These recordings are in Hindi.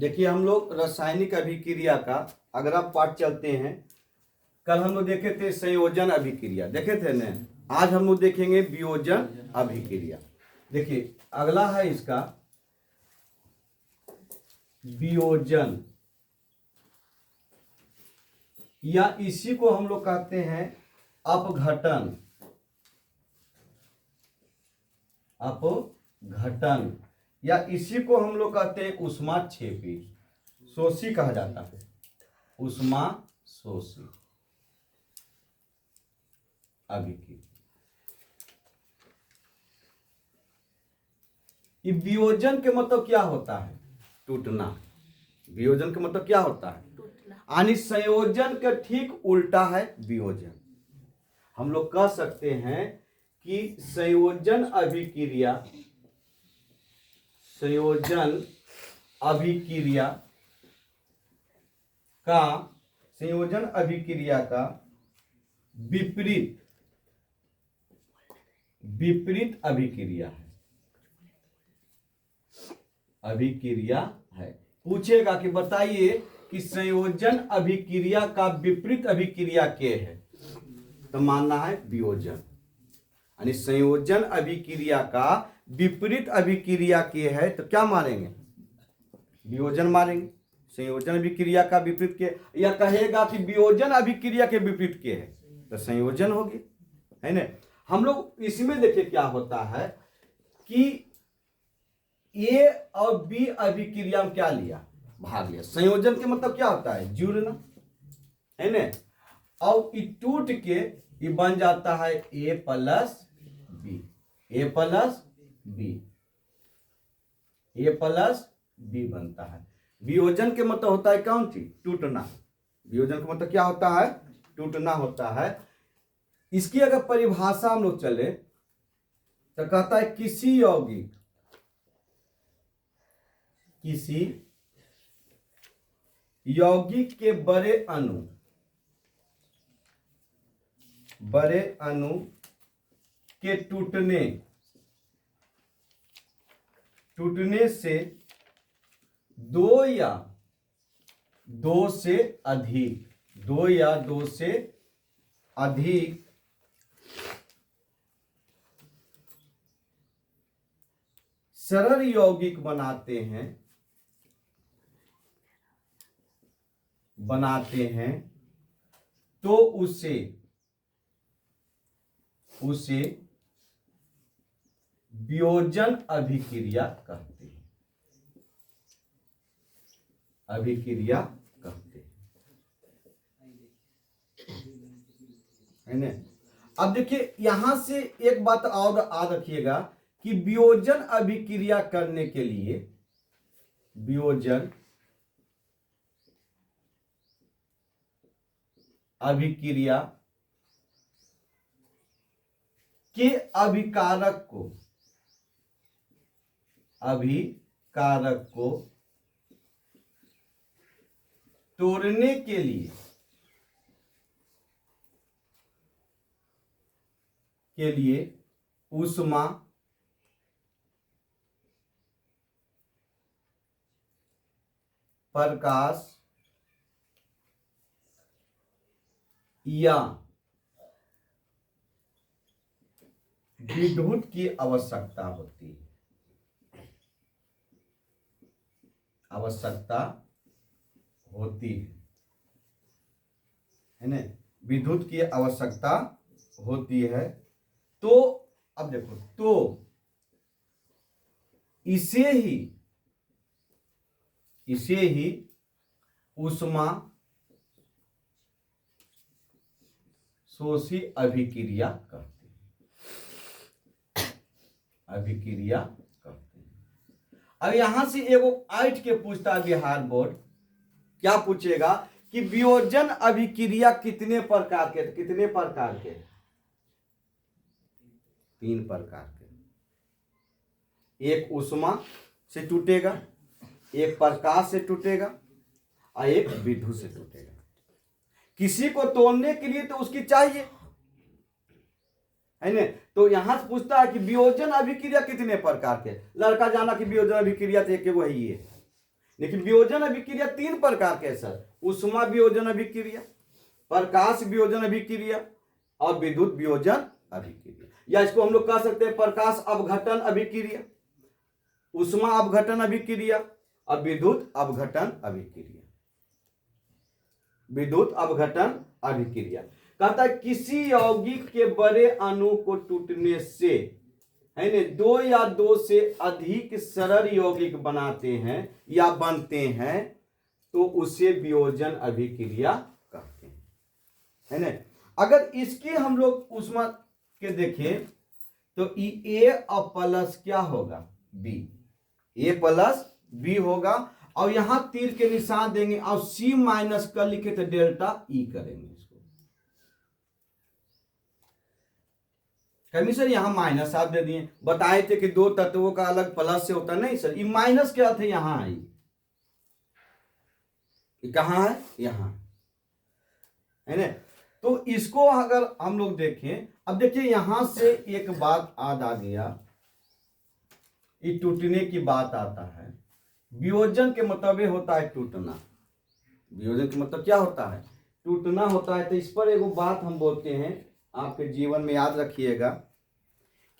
देखिए हम लोग रासायनिक अभिक्रिया का अगला पार्ट चलते हैं। कल हम लोग देखे थे संयोजन अभिक्रिया, देखे थे न। आज हम लोग देखेंगे वियोजन अभिक्रिया। देखिए अगला है इसका वियोजन, या इसी को हम लोग कहते हैं अपघटन। अपघटन या इसी को हम लोग कहते हैं ऊष्माक्षेपी, शोषी कहा जाता है, ऊष्मा शोषी अभिक्रिया। वियोजन के मतलब क्या होता है? टूटना। वियोजन का मतलब क्या होता है? यानी संयोजन का ठीक उल्टा है वियोजन। हम लोग कह सकते हैं कि संयोजन अभिक्रिया, संयोजन अभिक्रिया का, संयोजन अभिक्रिया का विपरीत, विपरीत अभिक्रिया है, अभिक्रिया है। पूछेगा कि बताइए कि संयोजन अभिक्रिया का विपरीत अभिक्रिया क्या है, तो मानना है वियोजन। यानी संयोजन अभिक्रिया का विपरीत अभिक्रिया क्या है तो क्या मानेंगे? वियोजन मानेंगे। संयोजन अभिक्रिया का विपरीत के, या कहेगा कि वियोजन अभिक्रिया के विपरीत के है तो संयोजन होगी, है ना। हम लोग इसमें देखिए क्या होता है कि ए और बी अभिक्रिया में क्या लिया, भाग लिया। संयोजन के मतलब क्या होता है? जुड़ना, है ना। और ये टूट के ये बन जाता है ए प्लस बी, ए प्लस बी, ए प्लस बी बनता है। वियोजन के मतलब होता है कौन चीज? टूटना। वियोजन का मतलब क्या होता है? टूटना होता है। इसकी अगर परिभाषा हम लोग चले तो कहता है किसी यौगिक, किसी यौगिक के बड़े अणु, बड़े अणु के टूटने, टूटने से दो या दो से अधिक, दो या दो से अधिक सरल यौगिक बनाते हैं, बनाते हैं तो उसे, उसे वियोजन अभिक्रिया कहते हैं, अभिक्रिया कहते हैं, है ना। अब देखिए यहां से एक बात और याद रखिएगा कि वियोजन अभिक्रिया करने के लिए, वियोजन अभिक्रिया के अभिकारक को, अभिकारक को तोड़ने के लिए, के लिए ऊष्मा, प्रकाश या विद्युत की आवश्यकता होती है, आवश्यकता होती है ना। विद्युत की आवश्यकता होती है। तो अब देखो, तो इसे ही, इसे ही ऊष्मा शोषी अभिक्रिया कहते हैं, अभिक्रिया कहते हैं। अब यहां से एगो आइट के पूछता है बिहार बोर्ड, क्या पूछेगा कि वियोजन अभिक्रिया कितने प्रकार के? कितने प्रकार के? 3 प्रकार के। एक ऊष्मा से टूटेगा, एक प्रकाश से टूटेगा और एक विद्युत से टूटेगा। किसी को तोड़ने के लिए तो उसकी चाहिए, है ना। तो यहां से पूछता है कि वियोजन अभिक्रिया कितने प्रकार के? लड़का जाना कि वियोजन अभिक्रिया तो एक वही है, लेकिन वियोजन अभिक्रिया 3 प्रकार के है सर। उष्मा वियोजन अभिक्रिया, प्रकाश वियोजन अभिक्रिया और विद्युत वियोजन अभिक्रिया, या इसको हम लोग कह सकते हैं प्रकाश अपघटन अभिक्रिया, उष्मा अपघटन अभिक्रिया और विद्युत अपघटन अभिक्रिया। विद्युत अपघटन अभिक्रिया कहता है किसी यौगिक के बड़े अणु को टूटने से, है ना, 2 या 2 से अधिक सरल यौगिक बनाते हैं या बनते हैं तो उसे वियोजन अभिक्रिया कहते हैं, है ना। अगर इसके हम लोग उष्मा के देखें तो ए प्लस क्या होगा, बी, ए प्लस बी होगा, और यहां तीर के निशान देंगे और सी माइनस कर लिखे तो डेल्टा ई करेंगे इसको। कभी सर यहां माइनस आप दे दिए, बताए थे कि 2 तत्वों का अलग प्लस से होता नहीं सर, ये माइनस क्या थे, यहां आई, कहां है, यहां, है ना। तो इसको अगर हम लोग देखें, अब देखिए यहां से एक बात याद आ गया, ये टूटने की बात आता है। वियोजन के मतलब ये होता है टूटना, वियोजन के मतलब क्या होता है, टूटना होता है। तो इस पर एक बात हम बोलते हैं, आपके जीवन में याद रखिएगा,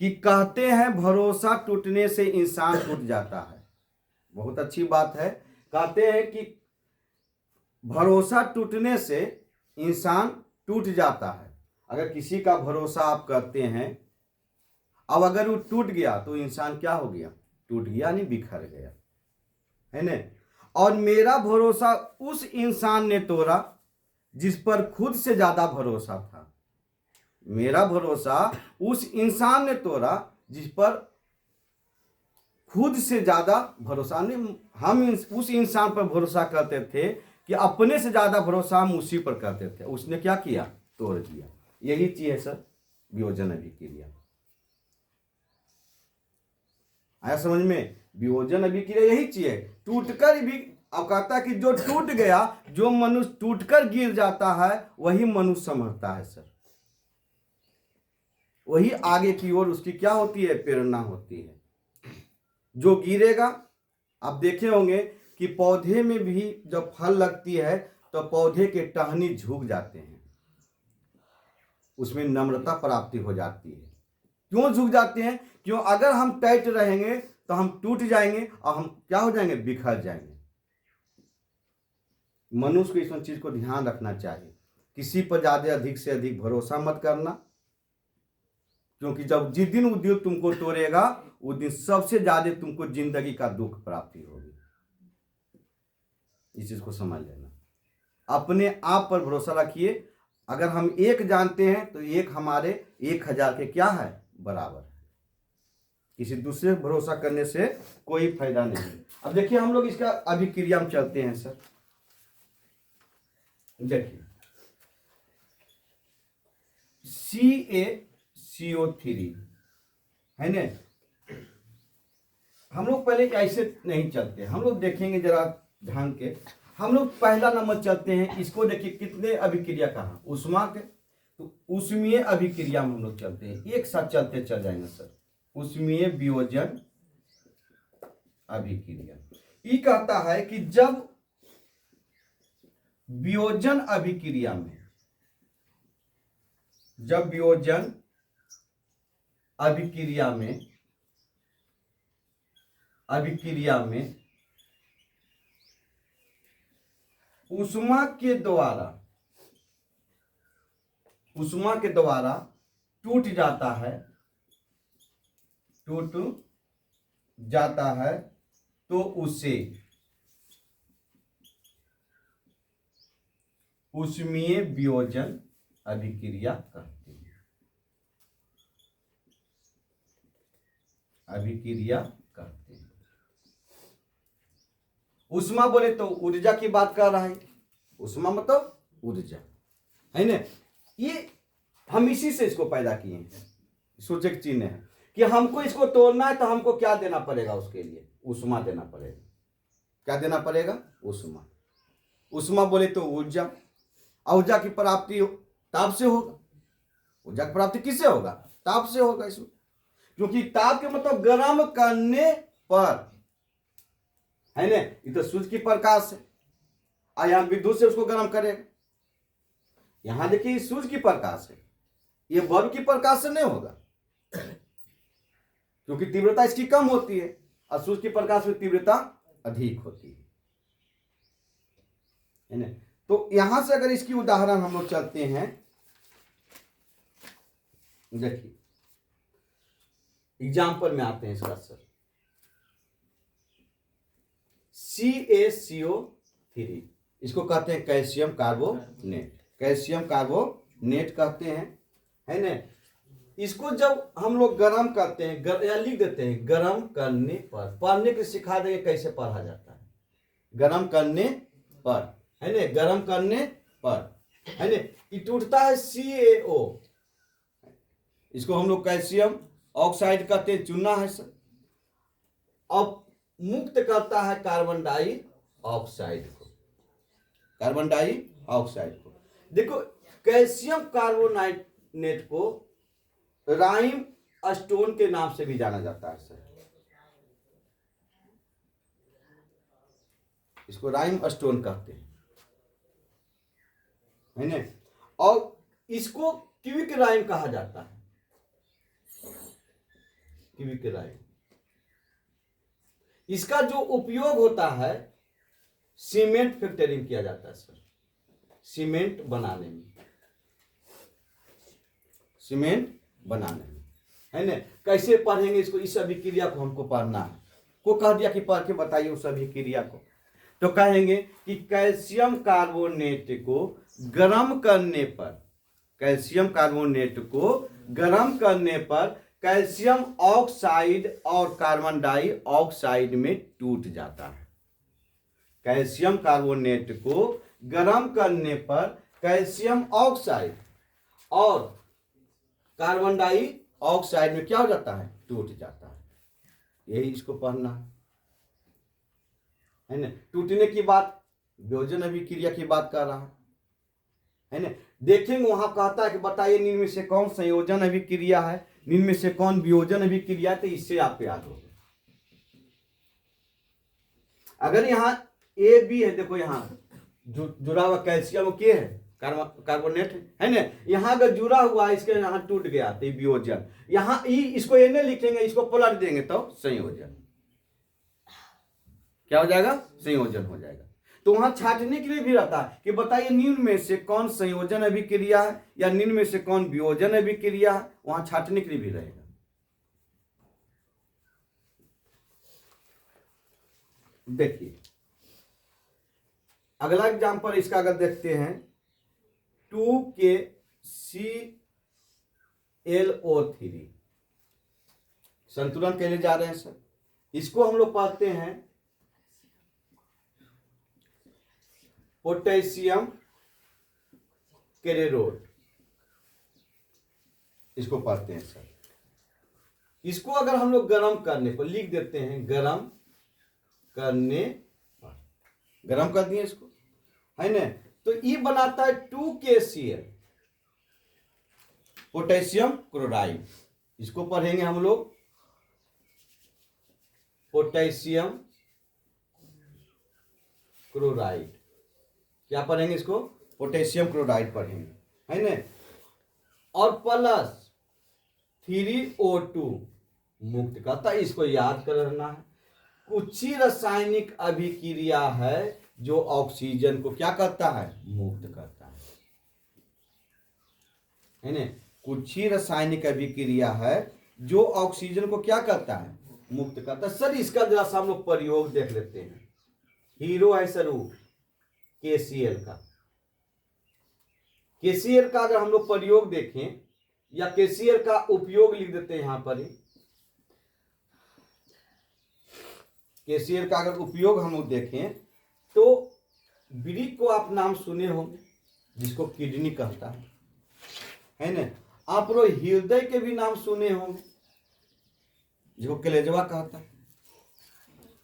कि कहते हैं भरोसा टूटने से इंसान टूट जाता है। बहुत अच्छी बात है, कहते हैं कि भरोसा टूटने से इंसान टूट जाता है। अगर किसी का भरोसा आप करते हैं, अब अगर वो टूट गया तो इंसान क्या हो गया, टूट गया, नहीं बिखर गया, है ना। और मेरा भरोसा उस इंसान ने तोड़ा जिस पर खुद से ज्यादा भरोसा था। मेरा भरोसा उस इंसान ने तोड़ा जिस पर खुद से ज्यादा भरोसा नहीं, हम उस इंसान पर भरोसा करते थे कि अपने से ज्यादा भरोसा हम उसी पर करते थे, उसने क्या किया, तोड़ दिया। यही चीज है सर वियोजन अभिक्रिया। आया समझ में, वियोजन अभिक्रिया यही चीज है, टूटकर भी। अब कहता है कि जो टूट गया, जो मनुष्य टूटकर गिर जाता है वही मनुष्य संभलता है सर, वही आगे की ओर उसकी क्या होती है, प्रेरणा होती है। जो गिरेगा, आप देखे होंगे कि पौधे में भी जब फल लगती है तो पौधे के टहनी झुक जाते हैं, उसमें नम्रता प्राप्ति हो जाती है। क्यों झुक जाते हैं, क्यों, अगर हम टाइट रहेंगे तो हम टूट जाएंगे और हम क्या हो जाएंगे, बिखर जाएंगे। मनुष्य को इस चीज को ध्यान रखना चाहिए, किसी पर ज्यादा अधिक से अधिक भरोसा मत करना, क्योंकि जब जिस दिन वो दिल तुमको तोड़ेगा उस दिन सबसे ज्यादा तुमको जिंदगी का दुख प्राप्ति होगी। इस चीज को समझ लेना, अपने आप पर भरोसा रखिए। अगर हम 1 जानते हैं तो 1 हमारे 1000 के क्या है, बराबर है। किसी दूसरे पर भरोसा करने से कोई फायदा नहीं। अब देखिए हम लोग इसका अभिक्रिया में चलते हैं सर। देखिए CaCO3 है ना, हम लोग पहले ऐसे नहीं चलते, हम लोग देखेंगे जरा ध्यान के। हम लोग पहला नंबर चलते हैं, इसको देखिए कितने अभिक्रिया कहा, उष्मा के, तो उष्मीय अभिक्रिया में हम लोग चलते हैं, एक साथ चलते चल जाएंगे सर। उष्मीय वियोजन अभिक्रिया ये कहता है कि जब वियोजन अभिक्रिया में, जब वियोजन अभिक्रिया में उष्मा के द्वारा टूट जाता है तो उसे उष्मीय वियोजन अभिक्रिया कहते हैं। उष्मा बोले तो ऊर्जा की बात कर रहा है, उष्मा मतलब ऊर्जा, है ना। ये हम इसी से इसको पैदा किए हैं, सूचक चिन्ह है कि हमको इसको तोड़ना है तो हमको क्या देना पड़ेगा, उसके लिए उष्मा देना पड़ेगा। क्या देना पड़ेगा, उष्मा। उष्मा बोले तो ऊर्जा, ऊर्जा की प्राप्ति ताप से होगा। ऊर्जा की प्राप्ति किससे होगा, ताप से होगा इसमें, क्योंकि ताप के मतलब गर्म करने पर है ना, ये तो सूर्य की प्रकाश है। और यहाँ विद्युत से उसको गर्म करेगा। यहां देखिए सूर्य की प्रकाश है, ये बल्ब की प्रकाश से नहीं होगा, क्योंकि तीव्रता इसकी कम होती है और सूर्य की प्रकाश में तीव्रता अधिक होती है ना। तो यहां से अगर इसकी उदाहरण हम लोग चलते हैं, देखिए एग्जाम्पल में आते हैं इसका सर, CaCO3, इसको कहते हैं कैल्शियम कार्बोनेट, कैल्शियम कार्बोनेट कहते हैं, है ना। इसको जब हम लोग गर्म करते हैं या लिख देते हैं गर्म करने पर, पढ़ने के सिखा देंगे कैसे पढ़ा जाता है। गर्म करने पर, है ना, गर्म करने पर, है ना, ये टूटता है CaO, इसको हम लोग कैल्शियम ऑक्साइड कहते हैं, चुना है सर। अब मुक्त करता है कार्बन डाइऑक्साइड को, कार्बन डाइऑक्साइड को। देखो कैल्शियम कार्बोनेट को राइम स्टोन के नाम से भी जाना जाता है सर, इसको राइम स्टोन कहते हैं, है ना। और इसको क्विक राइम कहा जाता है, क्विक राइम। इसका जो उपयोग होता है सीमेंट फैक्टरी में किया जाता है सर, सीमेंट बनाने में, सीमेंट बनाने में, है ना। कैसे पढ़ेंगे इसको, इस अभिक्रिया को हमको पढ़ना है। को कह दिया कि पढ़ के बताइए उस अभिक्रिया को, तो कहेंगे कि कैल्शियम कार्बोनेट को गर्म करने पर, कैल्शियम कार्बोनेट को गर्म करने पर कैल्शियम ऑक्साइड और कार्बन डाइऑक्साइड में टूट जाता है। कैल्शियम कार्बोनेट को गर्म करने पर कैल्शियम ऑक्साइड और कार्बन डाइऑक्साइड में क्या हो जाता है, टूट जाता है। यही इसको पढ़ना है ना। टूटने की बात वियोजन अभिक्रिया की बात कर रहा है ना। देखेंगे वहां कहता है कि बताइए निम्न में से कौन संयोजन अभिक्रिया है, निम्न में से कौन वियोजन अभिक्रिया, तो इससे आप याद हो। अगर यहाँ A B है, देखो यहाँ जुड़ा हुआ कैल्शियम के है, कार्बोनेट है ना, यहाँ अगर जुड़ा हुआ है इसके यहाँ टूट गया तो वियोजन। यहाँ ई इसको ए नहीं लिखेंगे, इसको पलट देंगे तो संयोजन। क्या हो जाएगा, संयोजन हो जाएगा। तो वहां छांटने के लिए भी रहता है कि बताइए निम्न में से कौन संयोजन अभिक्रिया है या निम्न में से कौन वियोजन अभिक्रिया है, वहां छांटने के लिए भी रहेगा। देखिए अगला एग्जांपल इसका अगर देखते हैं 2KClO3, संतुलन के लिए जा रहे हैं सर। इसको हम लोग पढ़ते हैं पोटेशियम क्लोराइड, इसको पढ़ते हैं सर। इसको अगर हम लोग गर्म करने पर लिख देते हैं, गर्म करने पर, गर्म कर दिए इसको, है ना, तो ये बनाता है 2KCl पोटेशियम क्लोराइड। इसको पढ़ेंगे हम लोग पोटेशियम क्लोराइड। क्या पढ़ेंगे इसको, पोटेशियम क्लोराइड पढ़ेंगे, है ना। और प्लस 3O2 मुक्त करता है, इसको याद कर रखना है। कुछ ही रासायनिक अभिक्रिया है जो ऑक्सीजन को क्या करता है, मुक्त करता है ना। कुछ ही रासायनिक अभिक्रिया है जो ऑक्सीजन को क्या करता है, मुक्त करता है। सर इसका जरा सा हम लोग प्रयोग देख लेते हैं। हीरो है सर KCl का, KCl का अगर हम लोग प्रयोग देखें या KCl का उपयोग लिख देते हैं यहां पर ही। KCl का अगर उपयोग हम लोग देखें तो वृक्क को आप नाम सुने होंगे, जिसको किडनी कहता है ना। आप लोग हृदय के भी नाम सुने होंगे, जिसको कलेजवा कहता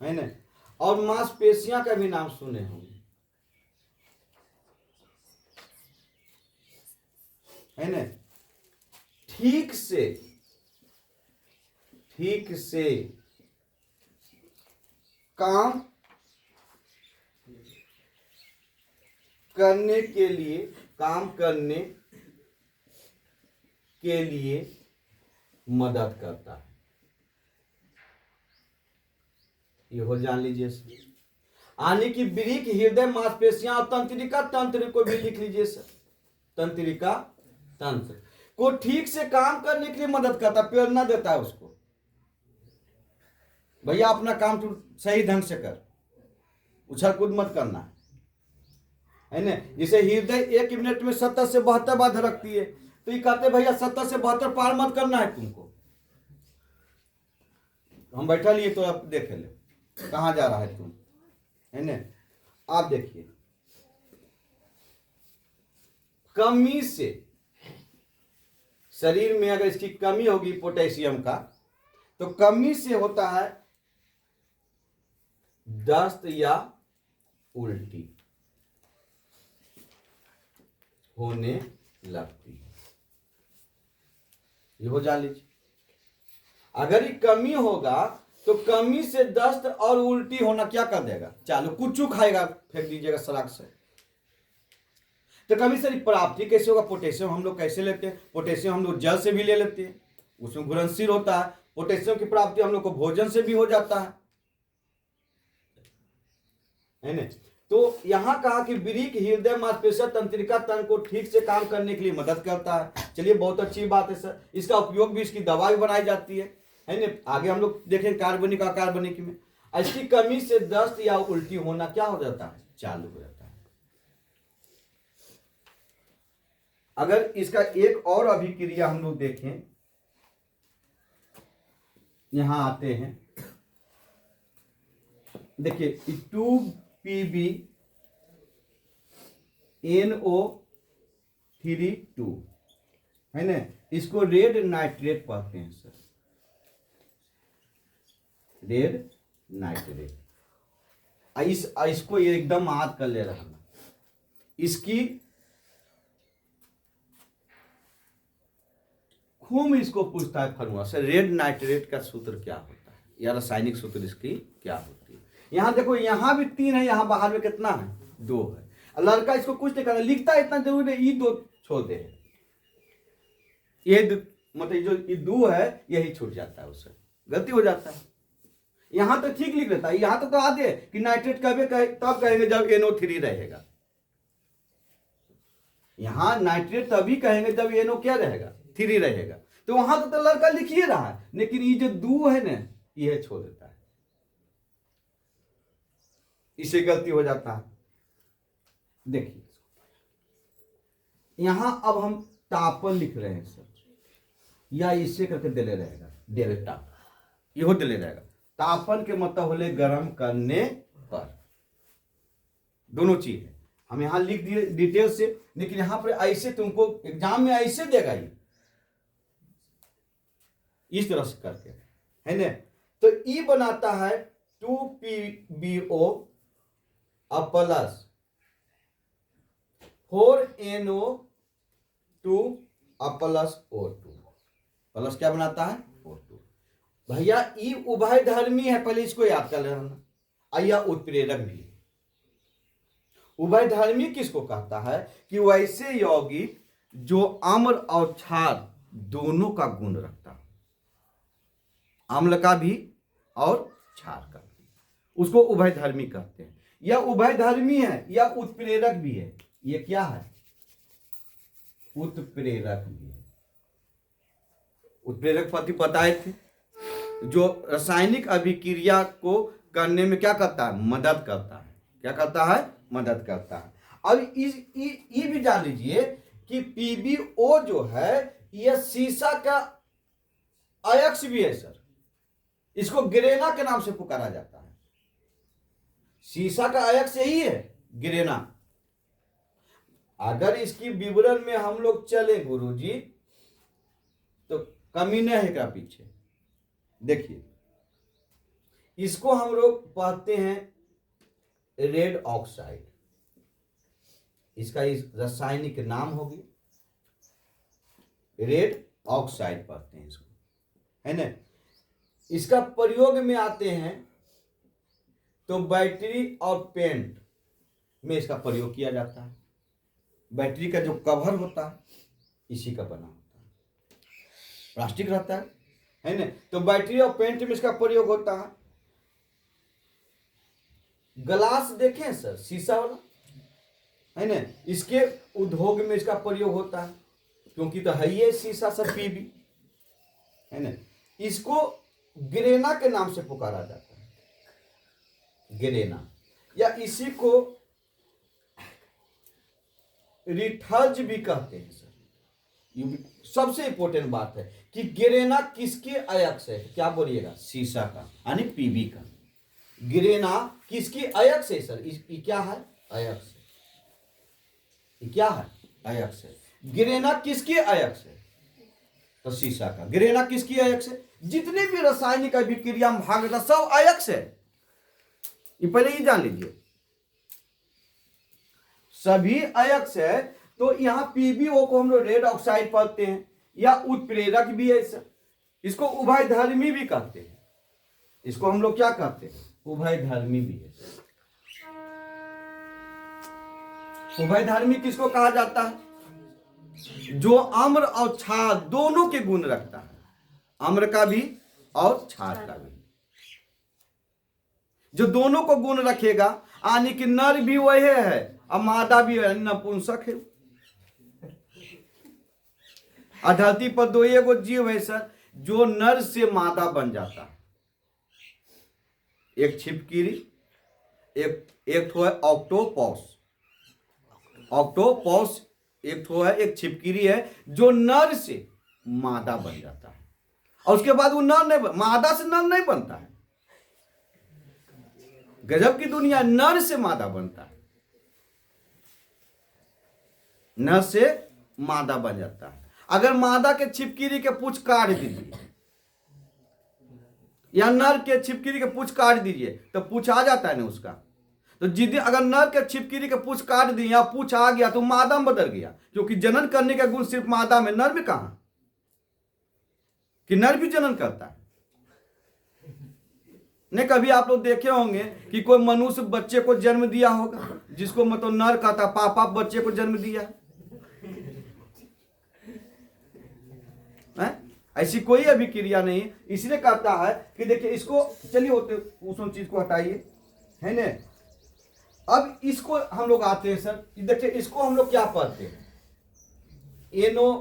है ना। और मांसपेशियां का भी नाम सुने होंगे, है ना। ठीक से काम करने के लिए, काम करने के लिए मदद करता है। ये हो जान लीजिए। यानी कि वृक्क, हृदय, मांसपेशियां और तंत्रिका तंत्र को भी लिख लीजिए सर। तंत्रिका तंत्र को ठीक से काम करने के लिए मदद करता है, प्रेरणा देता है उसको, भैया अपना काम तू सही ढंग से कर, उछल कूद मत करना है ना। जैसे हृदय 1 मिनट में 70 से 72 बार धड़कती है, तो ये कहते भैया 70 से 72 पार मत करना है तुमको। हम बैठा लिए तो आप देख ले कहां जा रहा है तुम, है ना। आप देखिए, कमी से शरीर में अगर इसकी कमी होगी पोटेशियम का, तो कमी से होता है दस्त या उल्टी होने लगती है। ये हो जान लीजिए। अगर ये कमी होगा तो कमी से दस्त और उल्टी होना क्या कर देगा, चालू, कुछ खाएगा, फेंक दीजिएगा सलाख से। तो कमी से प्राप्ति कैसे होगा, पोटेशियम हम लोग कैसे लेते हैं, पोटेशियम हम लोग जल से भी ले लेते हैं, उसमें घुलनशील होता है। पोटेशियम की प्राप्ति हम लोग को भोजन से भी हो जाता है ना। तो यहां कहा कि वृक्क, हृदय, मांसपेशियां, तंत्रिका तंत्र को ठीक से काम करने के लिए मदद करता है। चलिए बहुत अच्छी बात है सर, इसका उपयोग भी, इसकी दवा भी बनाई जाती है ना। आगे हम लोग देखें कार्बनिक अकार्बनिक में। इसकी कमी से दस्त या उल्टी होना क्या हो जाता है, चालू हो जाता है। अगर इसका एक और अभिक्रिया हम लोग देखें, यहां आते हैं, देखिए 2PbNO3 है ना, इसको रेड नाइट्रेट कहते हैं सर, रेड नाइट्रेट। इसको एकदम याद कर ले रहा है। इसकी खूब इसको पूछता है फॉर्मूला से, रेड नाइट्रेट का सूत्र क्या होता है या रासायनिक सूत्र इसकी क्या होती है। यहां देखो, यहां भी 3 है, यहां बाहर में कितना है, 2 है। लड़का इसको कुछ नहीं करना, लिखता है इतना जरूरी है, ये 2 छोड़ दे, ये मतलब जो ये 2 है यही छूट जाता है, उससे गलती हो जाता है। यहां तो ठीक लिख लेता है, यहां तो आदे कि नाइट्रेट तब कहेंगे जब NO3 रहेगा। यहां नाइट्रेट तभी कहेंगे जब NO क्या रहेगा, 3 रहेगा। तो वहां तो लड़का लिख ही रहा है, लेकिन ये जो 2 है ना, यह छोड़ देता है, इसे गलती हो जाता है। देखिए यहां अब हम तापन लिख रहे हैं सर, या इसे करके दिले रहेगा डेल्टा, यह दिले रहेगा। तापन के मतलब होले गर्म करने पर, दोनों चीज है। हम यहां लिख दिए डिटेल से, लेकिन यहां पर ऐसे तुमको एग्जाम में ऐसे देगा ये, इस तरह से करके, है ना। तो ई बनाता है 2PbO plus 4NO2 plus O2 plus क्या बनाता है, O2। भैया ई उभय धर्मी है, पहले इसको याद कर लेना। या उत्प्रेरक भी। उभय धर्मी किसको कहता है, कि वैसे यौगिक जो अम्ल और क्षार दोनों का गुण रखता है, अम्ल का भी और क्षार का भी, उसको उभय धर्मी कहते हैं। यह उभय धर्मी है या उत्प्रेरक भी है। यह क्या है, उत्प्रेरक भी है। उत्प्रेरक पति बताए थे, जो रासायनिक अभिक्रिया को करने में क्या करता है, मदद करता है। क्या करता है, मदद करता है। अब ये भी जान लीजिए कि PbO जो है यह सीसा का अयस्क भी है सर, इसको ग्रेना के नाम से पुकारा जाता है। सीसा का अयस्क यही है, ग्रेना। अगर इसकी विवरण में हम लोग चले गुरुजी, तो कमी नहीं है क्या पीछे। देखिए इसको हम लोग पढ़ते हैं रेड ऑक्साइड, इसका इस रासायनिक नाम होगी रेड ऑक्साइड पढ़ते हैं इसको, है ना। इसका प्रयोग में आते हैं तो बैटरी और पेंट में इसका प्रयोग किया जाता है। बैटरी का जो कवर होता है इसी का बना होता है, प्लास्टिक रहता है ना। तो बैटरी और पेंट में इसका प्रयोग होता है। ग्लास देखें सर, शीशा वाला है ना, इसके उद्योग में इसका प्रयोग होता है, क्योंकि तो है ये शीशा सर पीबी है ना। इसको गिरेना के नाम से पुकारा जाता है, गिरेना, या इसी को रिठर्ज भी कहते हैं सर। ये सबसे इंपॉर्टेंट बात है कि गिरेना किसके अयस्क से, क्या बोलिएगा, शीशा का यानी पीबी का। गिरेना किसकी अयस्क से सर, ये क्या है, अयस्क से, ये क्या है, अयस्क से। गिरेना किसके अयस्क से, तो शीशा का। गिरेना किसकी अयस्क से, जितने भी रासायनिक अभिक्रिया में भाग लेता सब अयस्क से, ये पहले ही जान लीजिए, सभी अयस्क है। तो यहां पीबीओ को हम लोग रेड ऑक्साइड पढ़ते हैं, या उत्प्रेरक भी है सर। इसको उभयधर्मी भी कहते हैं, इसको हम लोग क्या कहते हैं, उभयधर्मी भी है। उभयधर्मी किसको कहा जाता है, जो आम्र और क्षार दोनों के गुण रखता है, आम्र का भी और क्षार का भी, जो दोनों को गुण रखेगा, यानी कि नर भी वही है और मादा भी है, नपुंसक है। धरती पर दो एगो जीव है सर जो नर से मादा बन जाता है, एक छिपकली, एक ठो है ऑक्टोपस। ऑक्टोपस एक ठो है, एक छिपकली है जो नर से मादा बन जाता है, और उसके बाद वो नर नहीं, मादा से नर नहीं बनता है। गजब की दुनिया, नर से मादा बनता है, नर से मादा बन जाता है। अगर मादा के छिपकली के पूंछ काट दीजिए, या नर के छिपकली के पूंछ काट दीजिए, तो पूंछ आ जाता है ना उसका। तो जिद्दी अगर नर के छिपकली के पूंछ काट दिए या पूंछ आ गया तो मादा में बदल गया, क्योंकि जनन करने का गुण सिर्फ मादा में, नर में कहां, कि नर भी जनन करता है। नहीं, कभी आप लोग देखे होंगे कि कोई मनुष्य बच्चे को जन्म दिया होगा, जिसको मतलब नर कहता, पापा बच्चे को जन्म दिया है? ऐसी कोई अभिक्रिया नहीं, इसलिए कहता है कि देखिए इसको, चलिए होते उस चीज को हटाइए, है ना। अब इसको हम लोग आते हैं सर, देखिए इसको हम लोग क्या पढ़ते हैं, एनो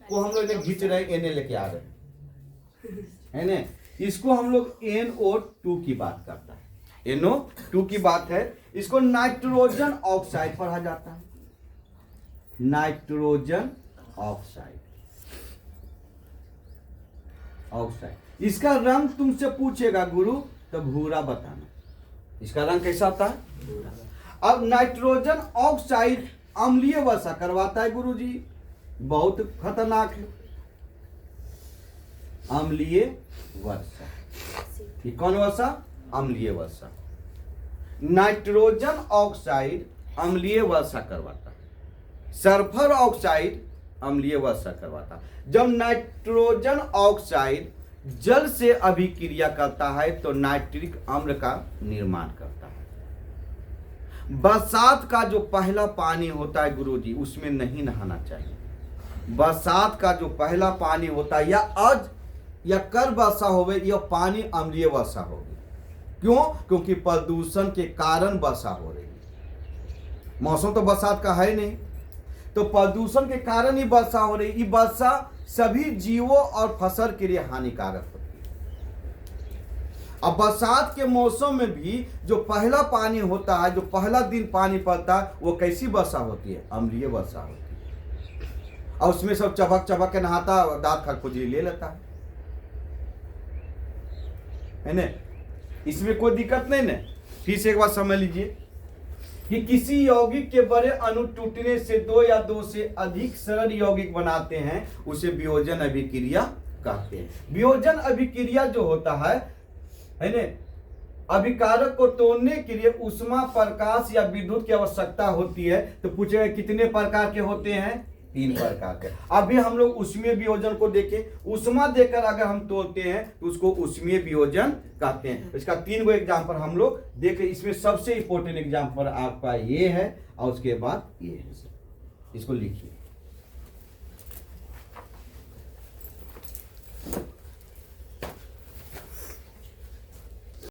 को हम लोग खींच रहे हैं, एने लेके आ रहे हैं, है ना। इसको हम लोग NO2 की बात करता है, NO2 की बात है। इसको नाइट्रोजन ऑक्साइड पढ़ा जाता है, नाइट्रोजन ऑक्साइड, ऑक्साइड। इसका रंग तुमसे पूछेगा गुरु तो भूरा बताना, इसका रंग कैसा होता है। अब नाइट्रोजन ऑक्साइड अम्लीय वर्षा करवाता है गुरुजी, बहुत खतरनाक है अम्लीय वर्षा। ये कौन वर्षा, अम्लीय वर्षा। नाइट्रोजन ऑक्साइड अम्लीय वर्षा करवाता है, सल्फर ऑक्साइड अम्लीय वर्षा करवाता है। जब नाइट्रोजन ऑक्साइड जल से अभिक्रिया करता है तो नाइट्रिक अम्ल का निर्माण करता है। बरसात का जो पहला पानी होता है गुरुजी, उसमें नहीं नहाना चाहिए। बरसात का जो पहला पानी होता है, या आज या कल वर्षा होवे, यह पानी अम्लीय वर्षा होगी। क्यों, क्योंकि प्रदूषण के कारण वर्षा हो रही है। मौसम तो बरसात का है नहीं, तो प्रदूषण के कारण ही वर्षा हो रही। ये वर्षा सभी जीवों और फसल के लिए हानिकारक होती है। अब बरसात के मौसम में भी जो पहला पानी होता है, जो पहला दिन पानी पड़ता है, वो कैसी वर्षा होती है, अम्लीय वर्षा होती है। और उसमें सब चबक चबक के नहाता, दांत खरखुजली ले लेता है ना। इसमें कोई दिक्कत नहीं ना। फिर से एक बार समझ लीजिए कि किसी यौगिक के बड़े अणु टूटने से दो या दो से अधिक सरल यौगिक बनाते हैं, उसे वियोजन अभिक्रिया कहते हैं। वियोजन अभिक्रिया जो होता है ना, अभिकारक को तोड़ने के लिए उष्मा, प्रकाश या विद्युत की आवश्यकता होती है। तो पूछेगा कितने प्रकार के होते हैं, 3 प्रकार के। अभी हम लोग उष्मीय वियोजन को देखें। उष्मा देकर अगर हम तोड़ते हैं तो उसको उष्मीय वियोजन कहते हैं। इसका 3 गो एग्जाम्पल हम लोग देखें। इसमें सबसे इंपॉर्टेंट एग्जाम्पल आपका ये है और उसके बाद ये है। इसको लिखिए।